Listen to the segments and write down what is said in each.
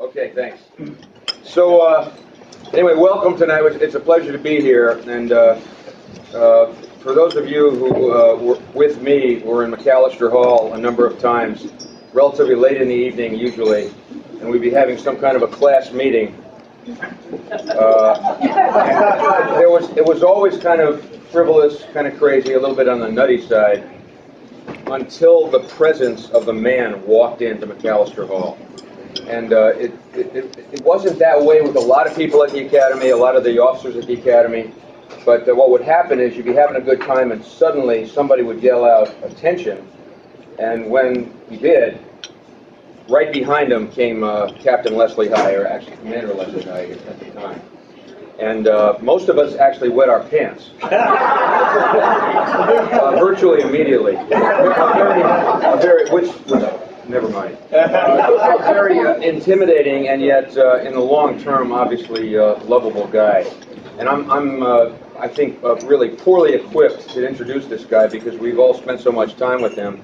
Okay, thanks. So, anyway, welcome tonight. It's a pleasure to be here. And for those of you who were with me, we're in McAllister Hall a number of times, relatively late in the evening usually, and we'd be having some kind of a class meeting. It was always kind of frivolous, kind of crazy, a little bit on the nutty side, until the presence of the man walked into McAllister Hall. And it wasn't that way with a lot of people at the Academy, a lot of the officers at the Academy. But what would happen is you'd be having a good time and suddenly somebody would yell out, "Attention!" And when he did, right behind him came Captain Leslie High, or actually Commander Leslie High at the time. And most of us actually wet our pants. Virtually immediately. Never mind. Very intimidating, and yet in the long term, obviously lovable guy. And I think, really poorly equipped to introduce this guy because we've all spent so much time with him,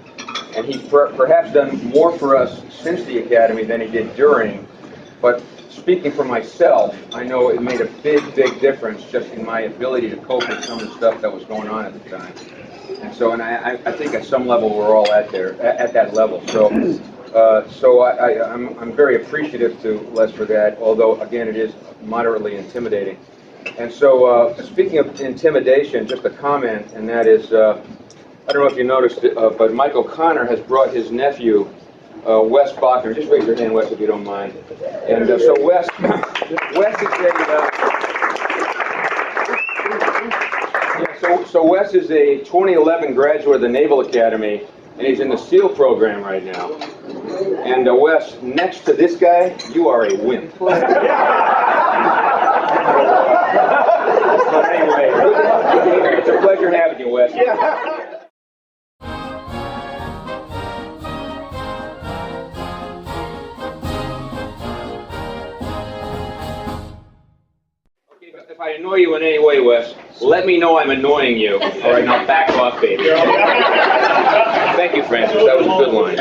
and he's perhaps done more for us since the Academy than he did during. But speaking for myself, I know it made a big, big difference just in my ability to cope with some of the stuff that was going on at the time. And so, I think at some level we're all at that level. So, I'm very appreciative to Les for that. Although again, it is moderately intimidating. And so, speaking of intimidation, just a comment, and that is, I don't know if you noticed it, but Mike O'Connor has brought his nephew, Wes Bachner. Just raise your hand, Wes, if you don't mind. And so Wes is So Wes is a 2011 graduate of the Naval Academy, and he's in the SEAL program right now. And Wes, next to this guy, you are a wimp. But anyway, it's a pleasure having you, Wes. If I annoy you in any way, Wes, let me know I'm annoying you. All right, now back off, baby. Thank you, Francis. That was a good line.